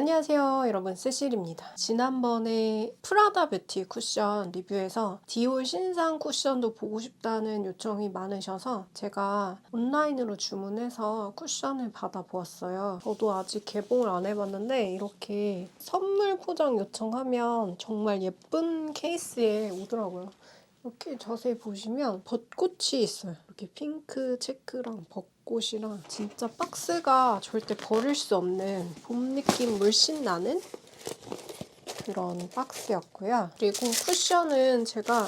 안녕하세요 여러분, 세실입니다. 지난번에 프라다 뷰티 쿠션 리뷰에서 디올 신상 쿠션도 보고 싶다는 요청이 많으셔서 제가 온라인으로 주문해서 쿠션을 받아보았어요. 저도 아직 개봉을 안 해봤는데 이렇게 선물 포장 요청하면 정말 예쁜 케이스에 오더라고요. 이렇게 자세히 보시면 벚꽃이 있어요. 이렇게 핑크 체크랑 벚꽃이랑 진짜 박스가 절대 버릴 수 없는 봄 느낌 물씬 나는 그런 박스였고요. 그리고 쿠션은 제가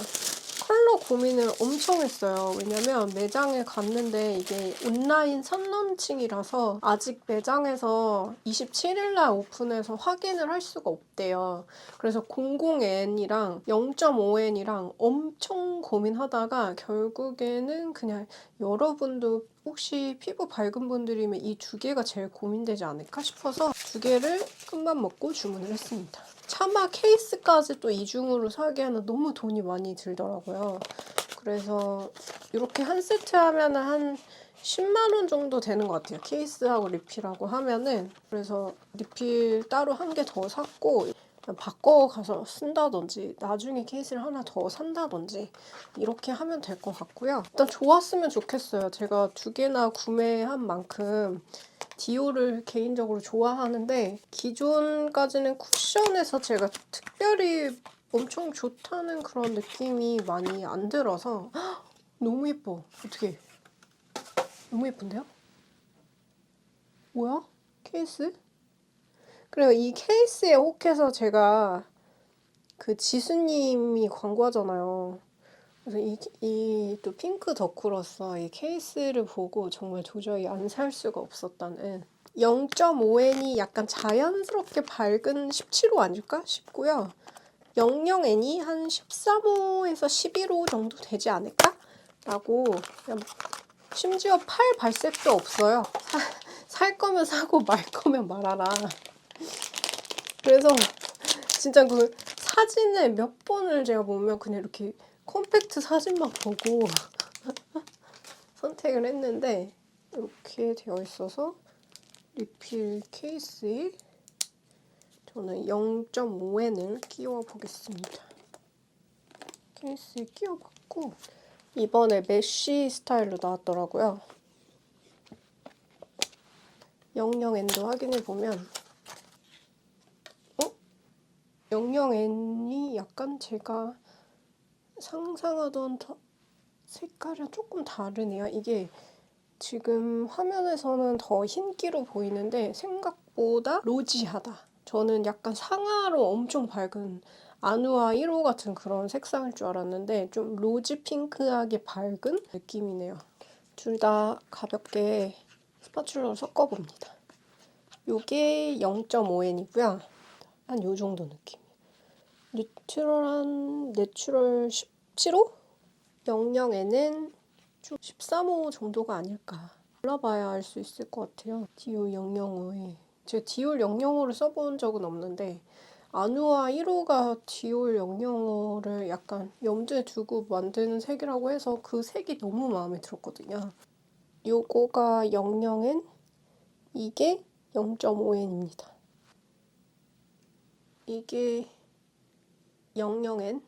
컬러 고민을 엄청 했어요. 왜냐면 매장에 갔는데 이게 온라인 선론칭이라서 아직 매장에서 27일날 오픈해서 확인을 할 수가 없대요. 그래서 00N이랑 0.5N이랑 엄청 고민하다가 결국에는 그냥 여러분도 혹시 피부 밝은 분들이면 이 두 개가 제일 고민되지 않을까 싶어서 두 개를 큰맘 먹고 주문을 했습니다. 차마 케이스까지 또 이중으로 사기에는 너무 돈이 많이 들더라고요. 그래서 이렇게 한 세트 하면은 한 10만 원 정도 되는 것 같아요. 케이스하고 리필하고 하면은. 그래서 리필 따로 한 개 더 샀고 바꿔 가서 쓴다든지 나중에 케이스를 하나 더 산다든지 이렇게 하면 될 것 같고요. 일단 좋았으면 좋겠어요. 제가 두 개나 구매한 만큼 디올을 개인적으로 좋아하는데 기존까지는 쿠션에서 제가 특별히 엄청 좋다는 그런 느낌이 많이 안 들어서 너무 예뻐. 어떡해. 너무 예쁜데요? 뭐야? 케이스? 그래요. 이 케이스에 혹해서 제가 그 지수님이 광고하잖아요. 그래서 이 또 핑크 덕후로서 이 케이스를 보고 정말 도저히 안 살 수가 없었다는 0.5N이 약간 자연스럽게 밝은 17호 아닐까 싶고요. 00N이 한 13호에서 11호 정도 되지 않을까? 라고 그냥 심지어 팔 발색도 없어요. 살 거면 사고 말 거면 말아라. 그래서 진짜 그 사진을 몇 번을 제가 보면 그냥 이렇게 컴팩트 사진만 보고 선택을 했는데 이렇게 되어 있어서 리필 케이스에 저는 0.5N을 끼워 보겠습니다. 케이스에 끼워봤고 이번에 메쉬 스타일로 나왔더라고요. 00N도 확인해보면 00N이 약간 제가 상상하던 색깔이랑 조금 다르네요. 이게 지금 화면에서는 더 흰기로 보이는데 생각보다 로지하다. 저는 약간 상아로 엄청 밝은 아누아 1호 같은 그런 색상일 줄 알았는데 좀 로즈 핑크하게 밝은 느낌이네요. 둘 다 가볍게 스파츌러로 섞어봅니다. 요게 0.5N이고요. 한 요 정도 느낌. 내추럴 17호? 00N은 13호 정도가 아닐까. 골라봐야 알 수 있을 것 같아요. 디올 005에. 제가 디올 005를 써본 적은 없는데 아누아 1호가 디올 005를 약간 염두에 두고 만드는 색이라고 해서 그 색이 너무 마음에 들었거든요. 요거가 00N, 이게 0.5N입니다. 이게 00N,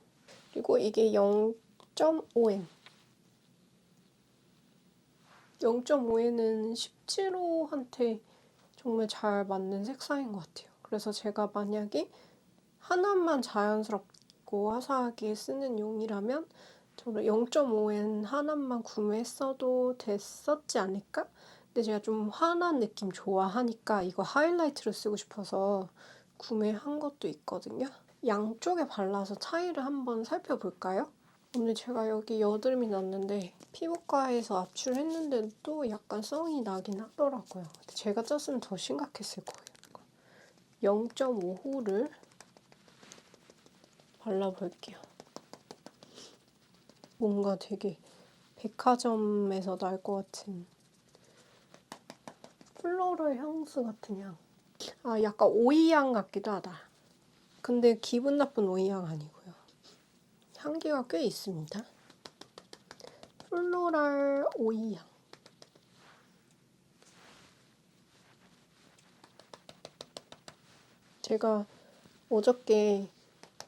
그리고 이게 0.5N. 0.5N은 17호한테 정말 잘 맞는 색상인 것 같아요. 그래서 제가 만약에 하나만 자연스럽고 화사하게 쓰는 용이라면 저는 0.5N 하나만 구매했어도 됐었지 않을까? 근데 제가 좀 환한 느낌 좋아하니까 이거 하이라이트로 쓰고 싶어서 구매한 것도 있거든요. 양쪽에 발라서 차이를 한번 살펴볼까요? 오늘 제가 여기 여드름이 났는데 피부과에서 압출했는데도 약간 성이 나긴 하더라고요. 근데 제가 쪘으면 더 심각했을 거예요. 0.5호를 발라볼게요. 뭔가 되게 백화점에서 날 것 같은 플로럴 향수 같은 향. 아, 약간 오이향 같기도 하다. 근데 기분 나쁜 오이향 아니고요. 향기가 꽤 있습니다. 플로럴 오이향. 제가 어저께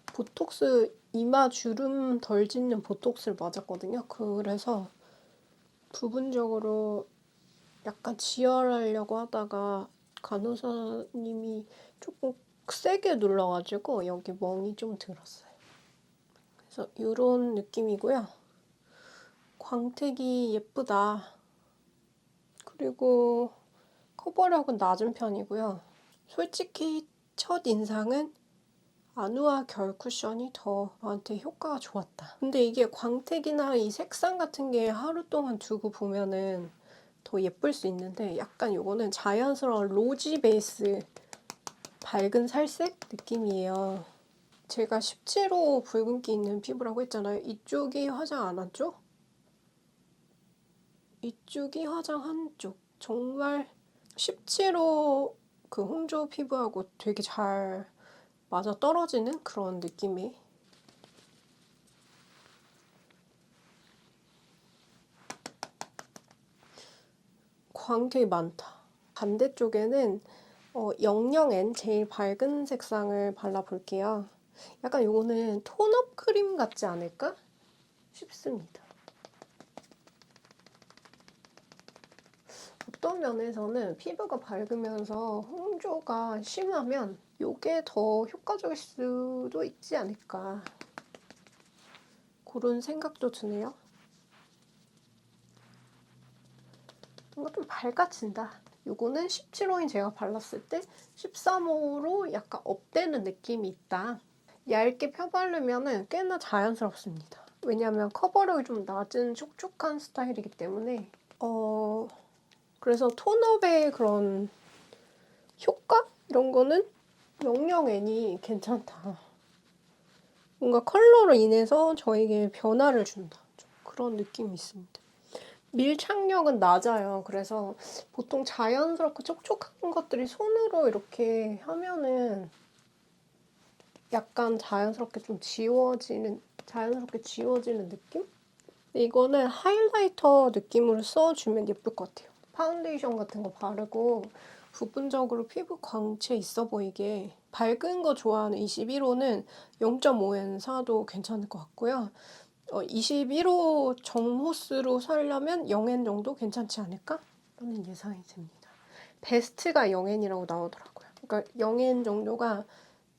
보톡스 이마 주름 덜 짓는 보톡스를 맞았거든요. 그래서 부분적으로 약간 지혈하려고 하다가 간호사님이 조금 세게 눌러가지고 여기 멍이 좀 들었어요. 그래서 이런 느낌이고요. 광택이 예쁘다. 그리고 커버력은 낮은 편이고요. 솔직히 첫 인상은 아누아 결 쿠션이 더 저한테 효과가 좋았다. 근데 이게 광택이나 이 색상 같은 게 하루 동안 두고 보면은 더 예쁠 수 있는데 약간 요거는 자연스러운 로지 베이스 밝은 살색 느낌이에요. 제가 17호 붉은기 있는 피부라고 했잖아요. 이쪽이 화장 안 한 쪽? 이쪽이 화장한 쪽. 정말 17호 그 홍조 피부하고 되게 잘 맞아 떨어지는 그런 느낌이. 광택이 많다. 반대쪽에는 00N 제일 밝은 색상을 발라볼게요. 약간 요거는 톤업 크림 같지 않을까 싶습니다. 어떤 면에서는 피부가 밝으면서 홍조가 심하면 요게 더 효과적일 수도 있지 않을까 그런 생각도 드네요. 뭔가 좀 밝아진다. 요거는 17호인 제가 발랐을 때 13호로 약간 업되는 느낌이 있다. 얇게 펴바르면 꽤나 자연스럽습니다. 왜냐하면 커버력이 좀 낮은 촉촉한 스타일이기 때문에 그래서 톤업의 그런 효과? 이런 거는 00N이 괜찮다. 뭔가 컬러로 인해서 저에게 변화를 준다. 좀 그런 느낌이 있습니다. 밀착력은 낮아요. 그래서 보통 자연스럽고 촉촉한 것들이 손으로 이렇게 하면은 약간 자연스럽게 지워지는 느낌? 이거는 하이라이터 느낌으로 써주면 예쁠 것 같아요. 파운데이션 같은 거 바르고 부분적으로 피부 광채 있어 보이게 밝은 거 좋아하는 21호는 0.5N 사도 괜찮을 것 같고요. 21호 정호수로 살려면 0N 정도 괜찮지 않을까? 라는 예상이 듭니다. 베스트가 0N이라고 나오더라고요. 그러니까 0N 정도가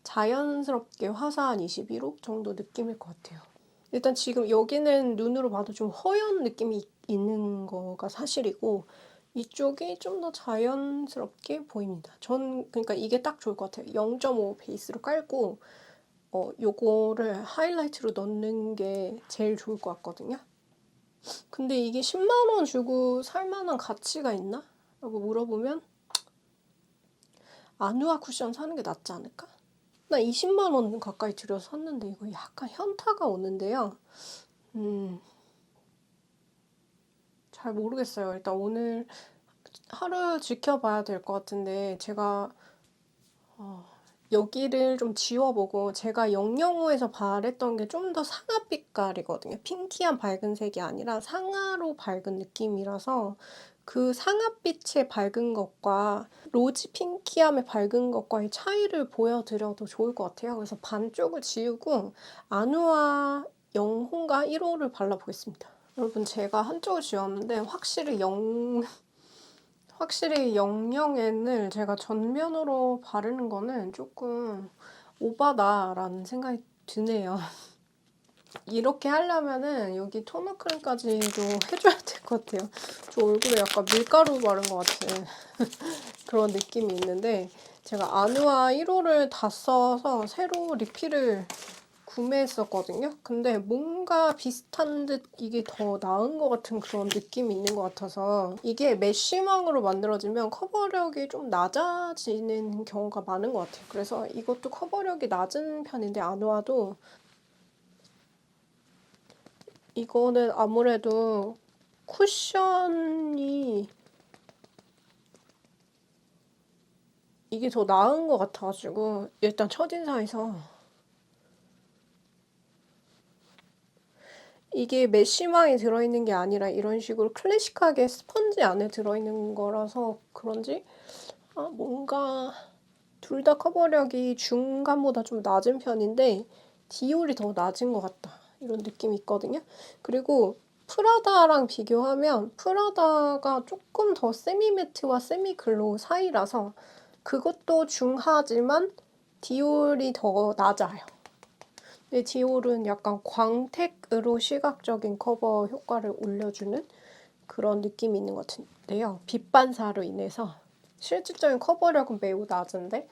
자연스럽게 화사한 21호 정도 느낌일 것 같아요. 일단 지금 여기는 눈으로 봐도 좀 허연 느낌이 있는 거가 사실이고 이쪽이 좀 더 자연스럽게 보입니다. 그러니까 이게 딱 좋을 것 같아요. 0.5 베이스로 깔고 요거를 하이라이트로 넣는 게 제일 좋을 것 같거든요. 근데 이게 10만 원 주고 살 만한 가치가 있나? 라고 물어보면 아누아 쿠션 사는 게 낫지 않을까? 나 20만 원 가까이 들여서 샀는데 이거 약간 현타가 오는데요. 잘 모르겠어요. 일단 오늘 하루 지켜봐야 될 것 같은데 제가 여기를 좀 지워보고 제가 005에서 바랬던 게 좀 더 상아 빛깔이거든요. 핑키한 밝은 색이 아니라 상아로 밝은 느낌이라서 그 상아빛의 밝은 것과 로지 핑키함의 밝은 것과의 차이를 보여드려도 좋을 것 같아요. 그래서 반쪽을 지우고 아누아 0호인가 1호를 발라보겠습니다. 여러분 제가 한쪽을 지웠는데 확실히 00N을 제가 전면으로 바르는 거는 조금 오바다라는 생각이 드네요. 이렇게 하려면은 여기 토너 크림까지도 해줘야 될 것 같아요. 저 얼굴에 약간 밀가루 바른 것 같은 그런 느낌이 있는데 제가 아누아 1호를 다 써서 새로 리필을 구매했었거든요. 근데 뭔가 비슷한 듯 이게 더 나은 것 같은 그런 느낌이 있는 것 같아서 이게 메쉬망으로 만들어지면 커버력이 좀 낮아지는 경우가 많은 것 같아요. 그래서 이것도 커버력이 낮은 편인데 아누아도 이거는 아무래도 쿠션이 이게 더 나은 것 같아가지고 일단 첫인상에서 이게 메쉬망이 들어있는 게 아니라 이런 식으로 클래식하게 스펀지 안에 들어있는 거라서 그런지 뭔가 둘 다 커버력이 중간보다 좀 낮은 편인데 디올이 더 낮은 것 같다. 이런 느낌이 있거든요. 그리고 프라다랑 비교하면 프라다가 조금 더 세미매트와 세미글로우 사이라서 그것도 중하지만 디올이 더 낮아요. 근데 디올은 약간 광택으로 시각적인 커버 효과를 올려주는 그런 느낌이 있는 것 같은데요. 빛 반사로 인해서 실질적인 커버력은 매우 낮은데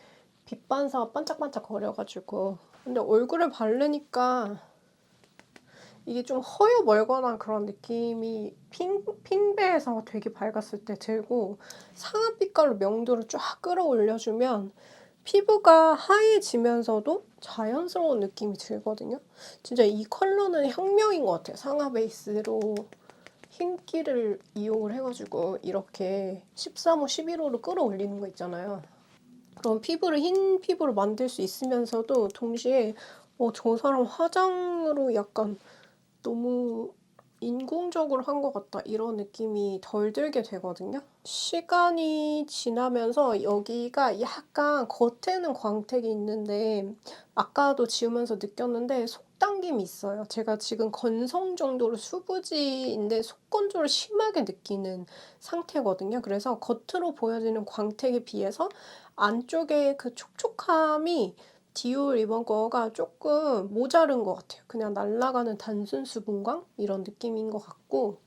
빛 반사가 반짝반짝 거려가지고 근데 얼굴에 바르니까 이게 좀 허여멀건한 그런 느낌이 핑배에서 되게 밝았을 때 들고 상아 빛깔로 명도를 쫙 끌어올려주면 피부가 하얘지면서도 자연스러운 느낌이 들거든요. 진짜 이 컬러는 혁명인 것 같아요. 상아 베이스로 흰기를 이용을 해가지고 이렇게 13호, 11호로 끌어올리는 거 있잖아요. 그럼 피부를 흰 피부로 만들 수 있으면서도 동시에 저 사람 화장으로 약간 너무 인공적으로 한 것 같다 이런 느낌이 덜 들게 되거든요. 시간이 지나면서 여기가 약간 겉에는 광택이 있는데 아까도 지우면서 느꼈는데 속당김이 있어요. 제가 지금 건성 정도로 수부지인데 속건조를 심하게 느끼는 상태거든요. 그래서 겉으로 보여지는 광택에 비해서 안쪽에 그 촉촉함이 디올 이번 거가 조금 모자른 것 같아요. 그냥 날아가는 단순 수분광 이런 느낌인 것 같고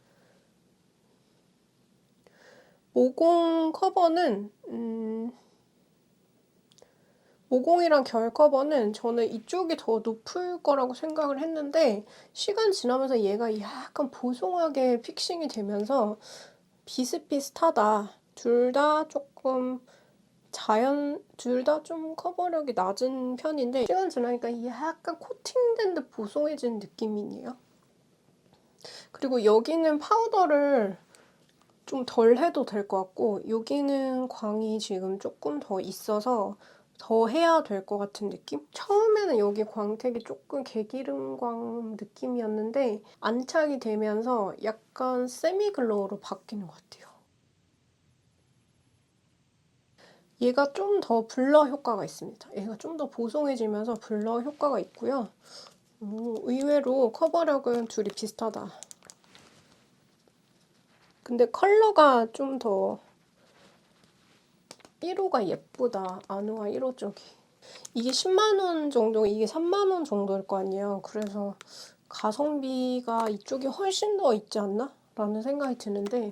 모공 커버는 모공이랑 결 커버는 저는 이쪽이 더 높을 거라고 생각을 했는데 시간 지나면서 얘가 약간 보송하게 픽싱이 되면서 비슷비슷하다. 둘 다 조금 둘 다 좀 커버력이 낮은 편인데 시간 지나니까 약간 코팅된 듯 보송해진 느낌이네요. 그리고 여기는 파우더를 좀 덜 해도 될 것 같고 여기는 광이 지금 조금 더 있어서 더 해야 될 것 같은 느낌? 처음에는 여기 광택이 조금 개기름광 느낌이었는데 안착이 되면서 약간 세미글로우로 바뀌는 것 같아요. 얘가 좀 더 블러 효과가 있습니다. 얘가 좀 더 보송해지면서 블러 효과가 있고요. 의외로 커버력은 둘이 비슷하다. 근데 컬러가 좀 더 1호가 예쁘다. 아누아 1호 쪽이. 이게 10만 원 정도, 이게 3만 원 정도일 거 아니에요. 그래서 가성비가 이쪽이 훨씬 더 있지 않나? 라는 생각이 드는데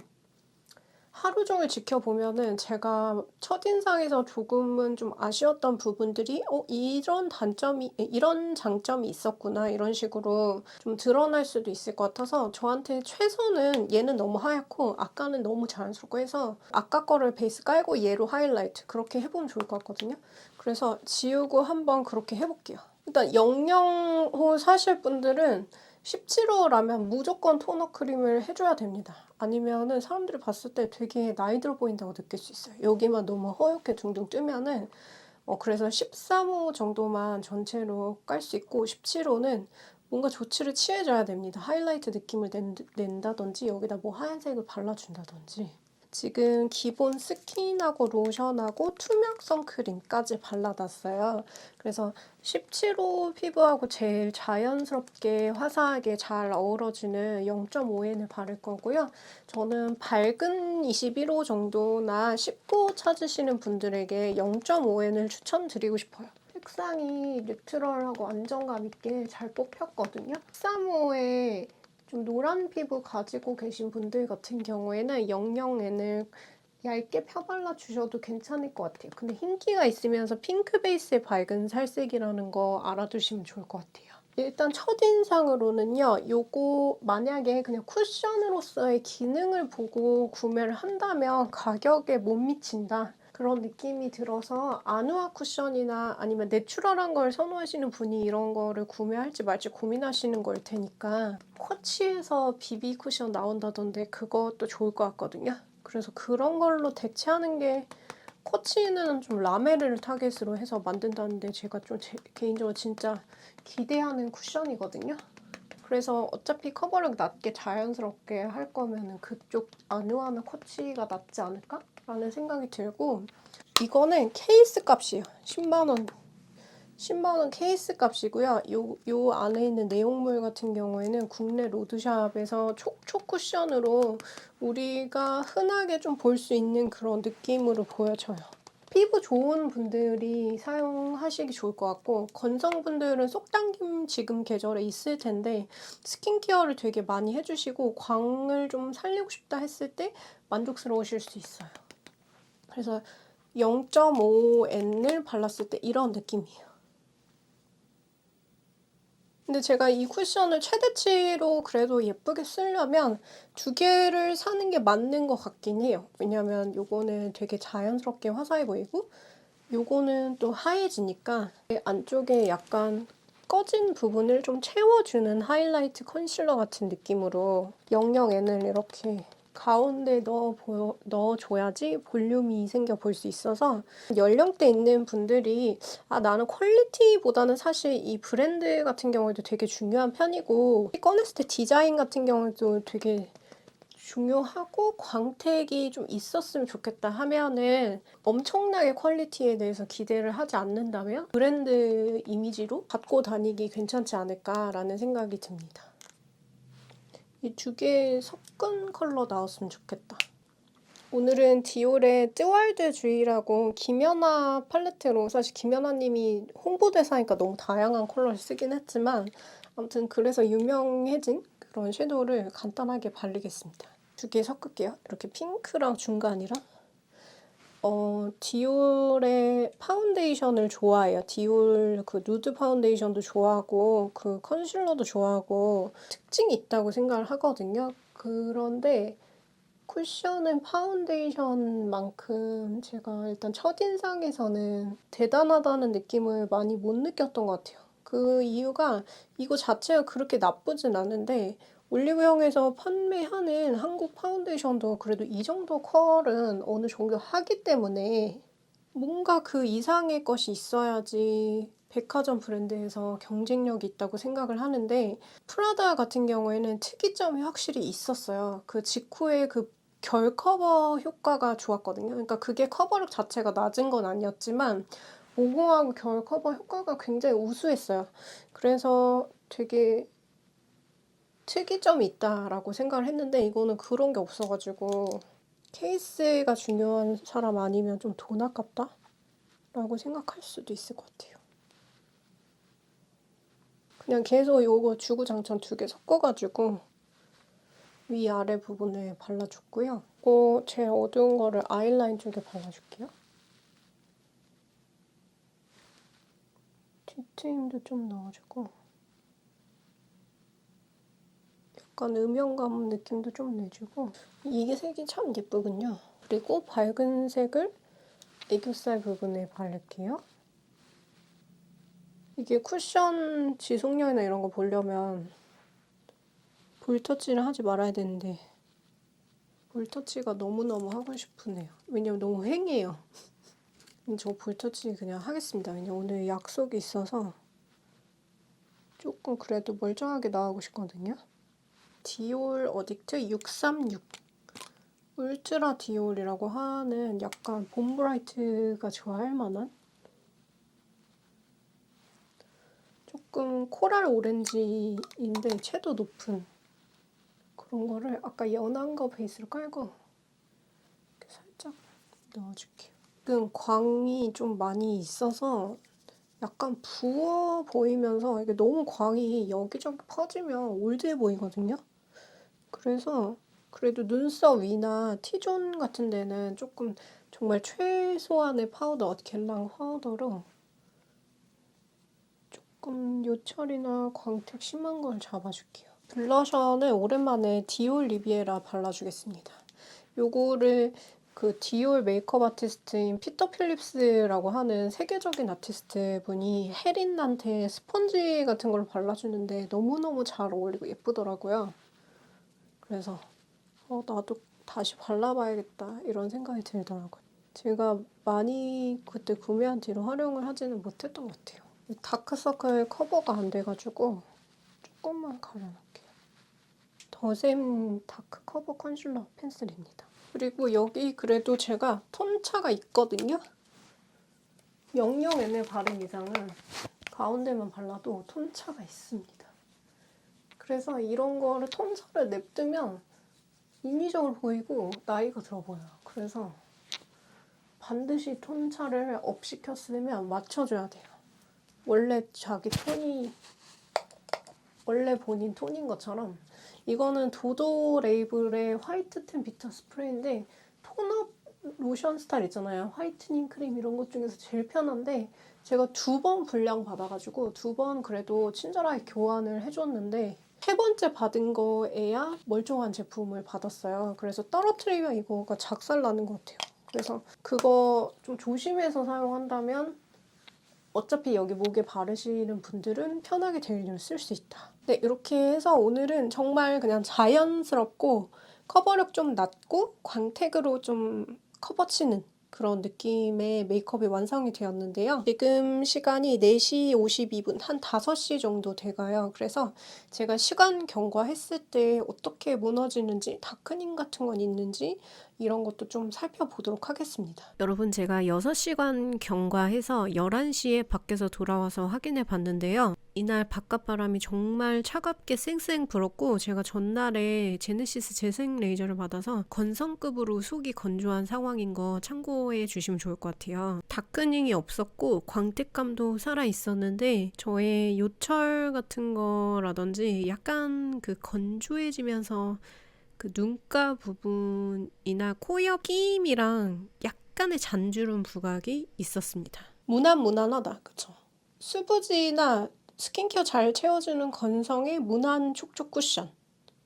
하루 종일 지켜보면은 제가 첫인상에서 조금은 좀 아쉬웠던 부분들이 이런 장점이 있었구나 이런 식으로 좀 드러날 수도 있을 것 같아서 저한테 최선은 얘는 너무 하얗고 아까는 너무 자연스럽고 해서 아까 거를 베이스 깔고 얘로 하이라이트 그렇게 해보면 좋을 것 같거든요. 그래서 지우고 한번 그렇게 해볼게요. 일단 00호 사실 분들은 17호라면 무조건 토너 크림을 해줘야 됩니다. 아니면은 사람들이 봤을 때 되게 나이 들어 보인다고 느낄 수 있어요. 여기만 너무 허옇게 둥둥 뜨면은 그래서 13호 정도만 전체로 깔 수 있고 17호는 뭔가 조치를 취해줘야 됩니다. 하이라이트 느낌을 낸다든지 여기다 뭐 하얀색을 발라준다든지 지금 기본 스킨하고 로션하고 투명 선크림까지 발라놨어요. 그래서 17호 피부하고 제일 자연스럽게 화사하게 잘 어우러지는 0.5N을 바를 거고요. 저는 밝은 21호 정도나 19호 찾으시는 분들에게 0.5N을 추천드리고 싶어요. 색상이 뉴트럴하고 안정감 있게 잘 뽑혔거든요. 13호에 좀 노란 피부 가지고 계신 분들 같은 경우에는 00N을 얇게 펴발라 주셔도 괜찮을 것 같아요. 근데 흰기가 있으면서 핑크 베이스의 밝은 살색이라는 거 알아두시면 좋을 것 같아요. 일단 첫인상으로는요. 요거 만약에 그냥 쿠션으로서의 기능을 보고 구매를 한다면 가격에 못 미친다. 그런 느낌이 들어서 아누아 쿠션이나 아니면 내추럴한 걸 선호하시는 분이 이런 거를 구매할지 말지 고민하시는 걸 테니까 쿼치에서 비비 쿠션 나온다던데 그것도 좋을 것 같거든요. 그래서 그런 걸로 대체하는 게 쿼치는 좀 라메를 타겟으로 해서 만든다는데 제가 좀 개인적으로 진짜 기대하는 쿠션이거든요. 그래서 어차피 커버력 낮게 자연스럽게 할 거면은 그쪽 아누아나 쿼치가 낫지 않을까? 라는 생각이 들고 이거는 케이스 값이에요. 10만원. 10만원 케이스 값이고요. 요 안에 있는 내용물 같은 경우에는 국내 로드샵에서 촉촉 쿠션으로 우리가 흔하게 좀 볼 수 있는 그런 느낌으로 보여져요. 피부 좋은 분들이 사용하시기 좋을 것 같고, 건성분들은 속당김 지금 계절에 있을 텐데 스킨케어를 되게 많이 해주시고 광을 좀 살리고 싶다 했을 때 만족스러우실 수 있어요. 그래서 0.5N을 발랐을 때 이런 느낌이에요. 근데 제가 이 쿠션을 최대치로 그래도 예쁘게 쓰려면 두 개를 사는 게 맞는 것 같긴 해요. 왜냐면 요거는 되게 자연스럽게 화사해 보이고 요거는 또 하얘지니까 안쪽에 약간 꺼진 부분을 좀 채워주는 하이라이트 컨실러 같은 느낌으로 00N을 이렇게 가운데 넣어줘야지 볼륨이 생겨 볼 수 있어서 연령대 있는 분들이 나는 퀄리티보다는 사실 이 브랜드 같은 경우에도 되게 중요한 편이고 꺼냈을 때 디자인 같은 경우도 되게 중요하고 광택이 좀 있었으면 좋겠다 하면은 엄청나게 퀄리티에 대해서 기대를 하지 않는다면 브랜드 이미지로 갖고 다니기 괜찮지 않을까라는 생각이 듭니다. 이 두 개 섞은 컬러 나왔으면 좋겠다. 오늘은 디올의 뜨월드 주의라고 김연아 팔레트로, 사실 김연아님이 홍보대사니까 너무 다양한 컬러를 쓰긴 했지만 아무튼 그래서 유명해진 그런 섀도우를 간단하게 바르겠습니다. 두 개 섞을게요. 이렇게 핑크랑 중간이랑. 디올의 파운데이션을 좋아해요. 디올 그 누드 파운데이션도 좋아하고 그 컨실러도 좋아하고 특징이 있다고 생각을 하거든요. 그런데 쿠션은 파운데이션만큼 제가 일단 첫인상에서는 대단하다는 느낌을 많이 못 느꼈던 것 같아요. 그 이유가 이거 자체가 그렇게 나쁘진 않은데 올리브영에서 판매하는 한국 파운데이션도 그래도 이 정도 컬은 어느 정도 하기 때문에 뭔가 그 이상의 것이 있어야지 백화점 브랜드에서 경쟁력이 있다고 생각을 하는데 프라다 같은 경우에는 특이점이 확실히 있었어요. 그 직후에 그 결 커버 효과가 좋았거든요. 그러니까 그게 커버력 자체가 낮은 건 아니었지만 모공하고 결 커버 효과가 굉장히 우수했어요. 그래서 되게 특이점이 있다라고 생각을 했는데 이거는 그런 게 없어가지고 케이스가 중요한 사람 아니면 좀 돈 아깝다? 라고 생각할 수도 있을 것 같아요. 그냥 계속 요거 주구장창 두 개 섞어가지고 위아래 부분에 발라줬고요. 그리고 제일 어두운 거를 아이라인 쪽에 발라줄게요. 뒤트임도 좀 넣어주고 약간 음영감 느낌도 좀 내주고 이게 색이 참 예쁘군요. 그리고 밝은 색을 애교살 부분에 바를게요. 이게 쿠션 지속력이나 이런 거 보려면 볼터치를 하지 말아야 되는데 볼터치가 너무너무 하고 싶으네요. 왜냐면 너무 휑해요. 저 볼터치 그냥 하겠습니다. 왜냐면 오늘 약속이 있어서 조금 그래도 멀쩡하게 나오고 싶거든요. 디올 어딕트 636 울트라 디올이라고 하는 약간 봄브라이트가 좋아할 만한 조금 코랄 오렌지인데 채도 높은 그런 거를 아까 연한 거 베이스로 깔고 이렇게 살짝 넣어줄게요. 지금 광이 좀 많이 있어서 약간 부어 보이면서 이게 너무 광이 여기저기 퍼지면 올드해 보이거든요. 그래서 그래도 눈썹 위나 T존 같은 데는 조금 정말 최소한의 파우더, 겔랑 파우더로 조금 요철이나 광택 심한 걸 잡아줄게요. 블러셔는 오랜만에 디올 리비에라 발라주겠습니다. 요거를 그 디올 메이크업 아티스트인 피터 필립스라고 하는 세계적인 아티스트 분이 혜린한테 스펀지 같은 걸 발라주는데 너무너무 잘 어울리고 예쁘더라고요. 그래서 나도 다시 발라봐야겠다 이런 생각이 들더라고요. 제가 많이 그때 구매한 뒤로 활용을 하지는 못했던 것 같아요. 다크서클 커버가 안 돼가지고 조금만 가려놓을게요. 더샘 다크 커버 컨실러 펜슬입니다. 그리고 여기 그래도 제가 톤차가 있거든요. 영영 얘네 바른 이상은 가운데만 발라도 톤차가 있습니다. 그래서 이런 거를 톤차를 냅두면 인위적으로 보이고 나이가 들어 보여요. 그래서 반드시 톤차를 업 시켰으면 맞춰줘야 돼요. 원래 자기 톤이 원래 본인 톤인 것처럼 이거는 도도 레이블의 화이트 템 비타 스프레이인데 톤업 로션 스타일 있잖아요. 화이트닝 크림 이런 것 중에서 제일 편한데 제가 2번 분량 받아가지고 2번 그래도 친절하게 교환을 해줬는데 3번째 받은 거에야 멀쩡한 제품을 받았어요. 그래서 떨어뜨리면 이거가 작살나는 것 같아요. 그래서 그거 좀 조심해서 사용한다면 어차피 여기 목에 바르시는 분들은 편하게 젤리를 쓸 수 있다. 네, 이렇게 해서 오늘은 정말 그냥 자연스럽고 커버력 좀 낮고 광택으로 좀 커버 치는 그런 느낌의 메이크업이 완성이 되었는데요. 지금 시간이 4시 52분, 한 5시 정도 돼가요. 그래서 제가 시간 경과했을 때 어떻게 무너지는지, 다크닝 같은 건 있는지 이런 것도 좀 살펴보도록 하겠습니다. 여러분, 제가 6시간 경과해서 11시에 밖에서 돌아와서 확인해 봤는데요. 이날 바깥바람이 정말 차갑게 쌩쌩 불었고 제가 전날에 제네시스 재생 레이저를 받아서 건성급으로 속이 건조한 상황인 거 참고해 주시면 좋을 것 같아요. 다크닝이 없었고 광택감도 살아있었는데 저의 요철 같은 거라든지 약간 그 건조해지면서 그 눈가 부분이나 코옆 끼임이랑 약간의 잔주름 부각이 있었습니다. 무난무난하다, 그쵸? 수부지나 스킨케어 잘 채워주는 건성의 무난 촉촉 쿠션.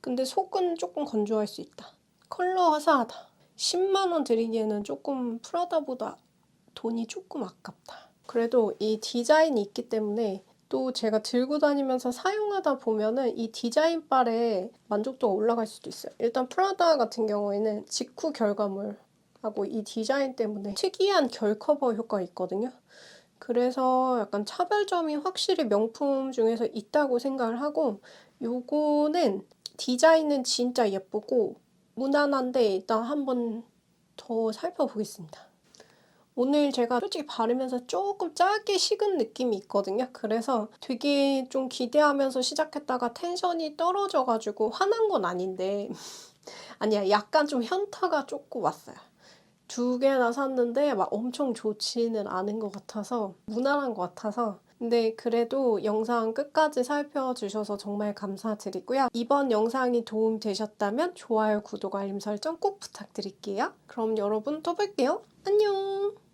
근데 속은 조금 건조할 수 있다. 컬러 화사하다. 10만원 드리기에는 조금 프라다보다 돈이 조금 아깝다. 그래도 이 디자인이 있기 때문에 또 제가 들고 다니면서 사용하다 보면은 이 디자인 빨에 만족도가 올라갈 수도 있어요. 일단 프라다 같은 경우에는 직후 결과물하고 이 디자인 때문에 특이한 결 커버 효과가 있거든요. 그래서 약간 차별점이 확실히 명품 중에서 있다고 생각을 하고 요거는 디자인은 진짜 예쁘고 무난한데 일단 한번 더 살펴보겠습니다. 오늘 제가 솔직히 바르면서 조금 짧게 식은 느낌이 있거든요. 그래서 되게 좀 기대하면서 시작했다가 텐션이 떨어져가지고 화난 건 아닌데 아니야, 약간 좀 현타가 조금 왔어요. 2개나 샀는데 막 엄청 좋지는 않은 것 같아서 무난한 것 같아서 근데 그래도 영상 끝까지 살펴주셔서 정말 감사드리고요. 이번 영상이 도움되셨다면 좋아요, 구독, 알림 설정 꼭 부탁드릴게요. 그럼 여러분 또 뵐게요. 안녕!